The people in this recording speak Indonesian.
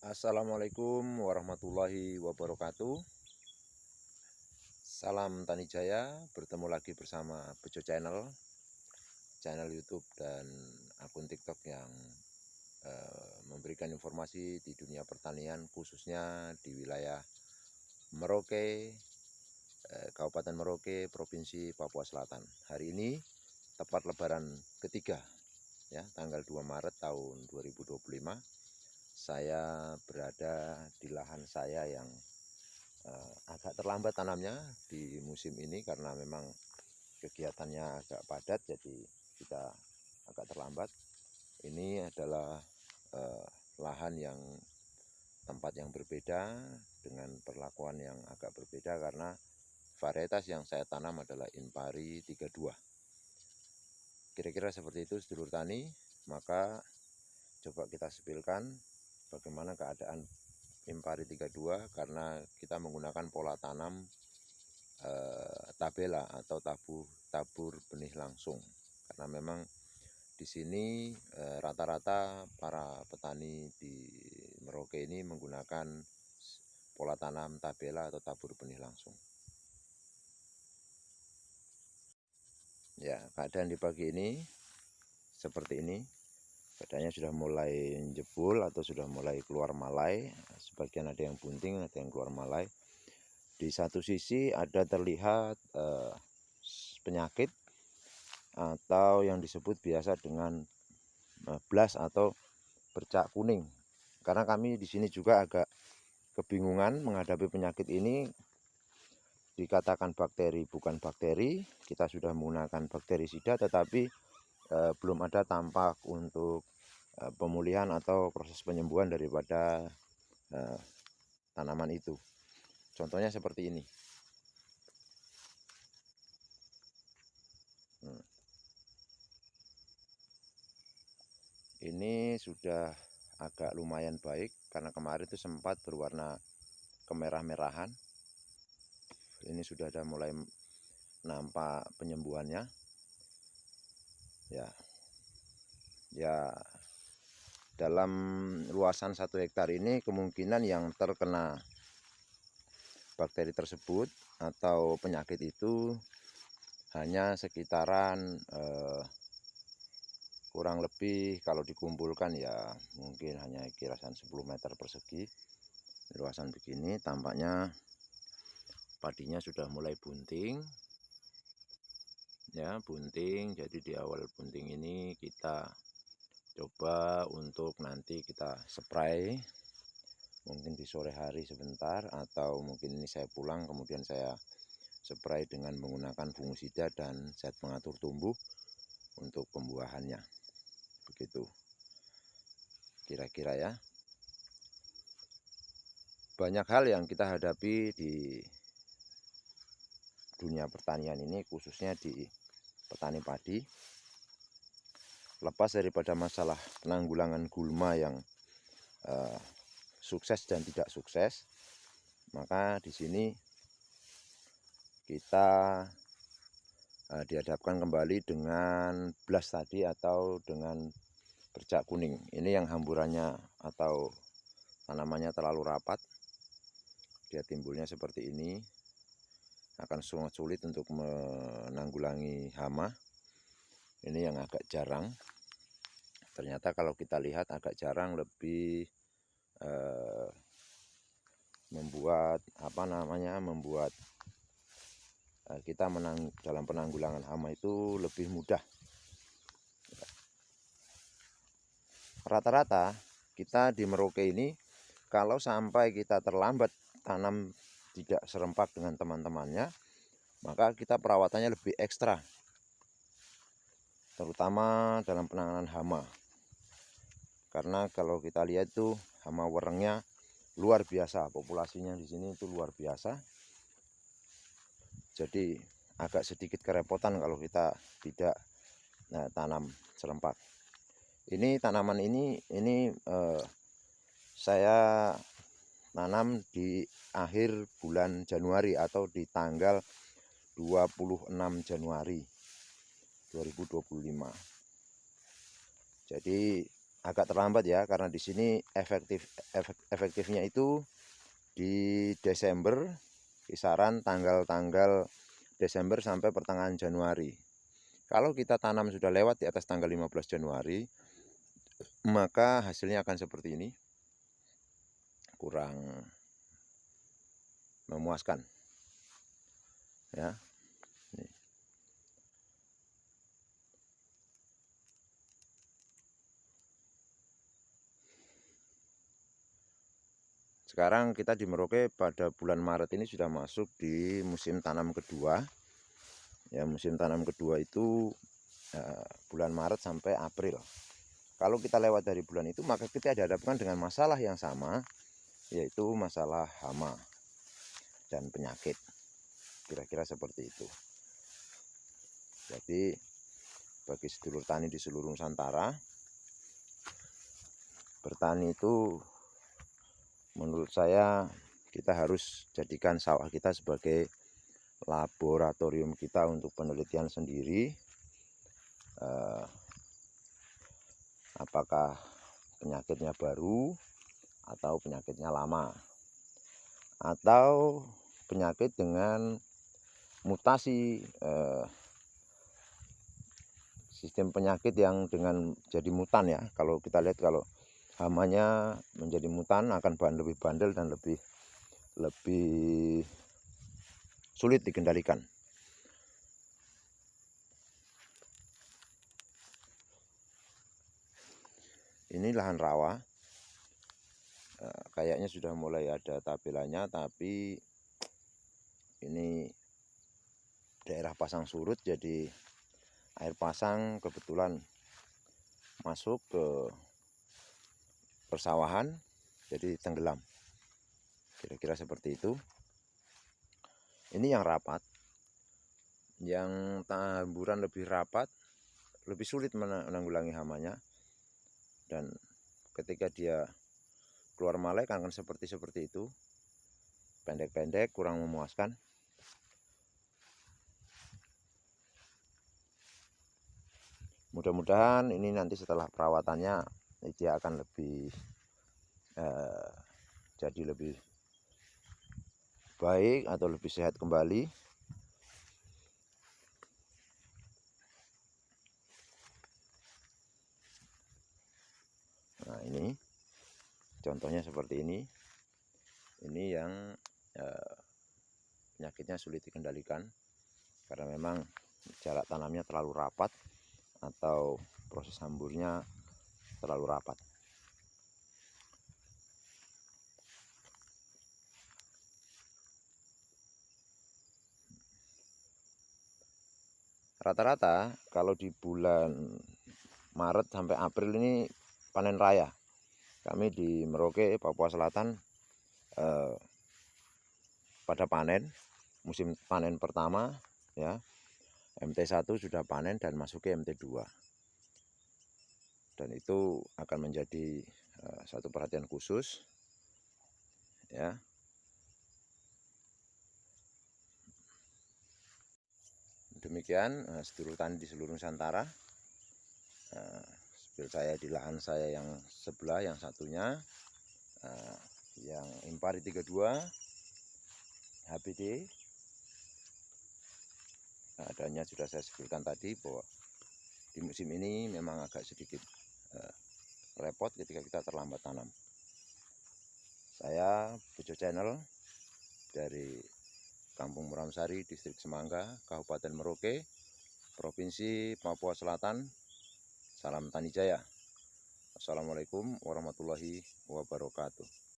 Assalamualaikum warahmatullahi wabarakatuh. Salam Tani Jaya, bertemu lagi bersama Bejo channel YouTube dan akun TikTok yang memberikan informasi di dunia pertanian, khususnya di wilayah Merauke, Kabupaten Merauke, Provinsi Papua Selatan. Hari ini tepat Lebaran ketiga, ya, tanggal 2 Maret tahun 2025. Saya berada di lahan saya yang agak terlambat tanamnya di musim ini karena memang kegiatannya agak padat, jadi kita agak terlambat. Ini adalah lahan yang tempat yang berbeda dengan perlakuan yang agak berbeda karena varietas yang saya tanam adalah Impari 32. Kira-kira seperti itu sedulur tani. Maka coba kita sepilkan bagaimana keadaan Impari 32 karena kita menggunakan pola tanam tabela atau tabur benih langsung, karena memang di sini rata-rata para petani di Merauke ini menggunakan pola tanam tabela atau tabur benih langsung. Ya, keadaan di pagi ini seperti ini. Badannya sudah mulai jebol atau sudah mulai keluar malai. Sebagian ada yang bunting, ada yang keluar malai. Di satu sisi ada terlihat penyakit atau yang disebut biasa dengan blas atau bercak kuning. Karena kami di sini juga agak kebingungan menghadapi penyakit ini. Dikatakan bakteri, bukan bakteri. Kita sudah menggunakan bakterisida, tetapi belum ada tampak untuk pemulihan atau proses penyembuhan daripada tanaman itu. Contohnya seperti ini. Ini sudah agak lumayan baik karena kemarin itu sempat berwarna kemerah-merahan. Ini sudah ada mulai nampak penyembuhannya. Ya, dalam luasan 1 hektar ini kemungkinan yang terkena bakteri tersebut atau penyakit itu hanya sekitaran kurang lebih kalau dikumpulkan ya mungkin hanya kirasan 10 meter persegi. Luasan begini tampaknya padinya sudah mulai bunting, ya, bunting. Jadi di awal bunting ini kita coba untuk nanti kita spray, mungkin di sore hari sebentar, atau mungkin ini saya pulang kemudian saya spray dengan menggunakan fungisida dan zat pengatur tumbuh untuk pembuahannya. Begitu kira-kira ya. Banyak hal yang kita hadapi di dunia pertanian ini, khususnya di petani padi. Lepas daripada masalah penanggulangan gulma yang sukses dan tidak sukses, maka di sini kita dihadapkan kembali dengan blas tadi atau dengan bercak kuning. Ini yang hamburannya atau tanamannya terlalu rapat, dia timbulnya seperti ini, akan sangat sulit untuk menanggulangi hama. Ini yang agak jarang. Ternyata kalau kita lihat agak jarang, lebih membuat kita dalam penanggulangan hama itu lebih mudah. Rata-rata kita di Merauke ini kalau sampai kita terlambat tanam tidak serempak dengan teman-temannya, maka kita perawatannya lebih ekstra, terutama dalam penanganan hama. Karena kalau kita lihat itu hama werengnya luar biasa, populasinya di sini itu luar biasa. Jadi agak sedikit kerepotan kalau kita tidak tanam serempak. Ini tanaman ini saya tanam di akhir bulan Januari atau di tanggal 26 Januari 2025. Jadi agak terlambat ya, karena di sini efektifnya itu di Desember, kisaran tanggal-tanggal Desember sampai pertengahan Januari. Kalau kita tanam sudah lewat di atas tanggal 15 Januari, maka hasilnya akan seperti ini, kurang memuaskan ya. Sekarang kita di Merauke pada bulan Maret ini sudah masuk di musim tanam kedua. Ya, musim tanam kedua itu bulan Maret sampai April. Kalau kita lewat dari bulan itu, maka kita dihadapkan dengan masalah yang sama, yaitu masalah hama dan penyakit. Kira-kira seperti itu. Jadi bagi sedulur tani di seluruh Nusantara, bertani itu menurut saya kita harus jadikan sawah kita sebagai laboratorium kita untuk penelitian sendiri. Apakah penyakitnya baru atau penyakitnya lama, atau penyakit dengan mutasi sistem penyakit yang dengan jadi mutan ya. Kalau kita lihat, kalau hamanya menjadi mutan akan lebih bandel dan lebih sulit dikendalikan. Ini lahan rawa, kayaknya sudah mulai ada tabelanya, tapi ini daerah pasang surut, jadi air pasang kebetulan masuk ke persawahan, jadi tenggelam. Kira-kira seperti itu. Ini yang rapat. Yang tamburan lebih rapat, lebih sulit menanggulangi hamanya. Dan ketika dia keluar malek akan seperti itu. Pendek-pendek, kurang memuaskan. Mudah-mudahan ini nanti setelah perawatannya dia akan lebih jadi lebih baik atau lebih sehat kembali. Nah, ini contohnya seperti ini. Ini yang penyakitnya sulit dikendalikan karena memang jarak tanamnya terlalu rapat atau proses hamburnya terlalu rapat. Rata-rata kalau di bulan Maret sampai April ini panen raya. Kami di Merauke, Papua Selatan pada panen, musim panen pertama ya. MT1 sudah panen dan masuk ke MT2. Dan itu akan menjadi satu perhatian khusus ya. Demikian sedulur tani di seluruh Nusantara. Seperti saya di lahan saya yang sebelah, yang satunya yang Impari 32 HBD, adanya sudah saya sebutkan tadi bahwa di musim ini memang agak sedikit repot ketika kita terlambat tanam. Saya Bejo Channel dari Kampung Muramsari, Distrik Semangga, Kabupaten Merauke, Provinsi Papua Selatan. Salam Tani Jaya. Assalamualaikum warahmatullahi wabarakatuh.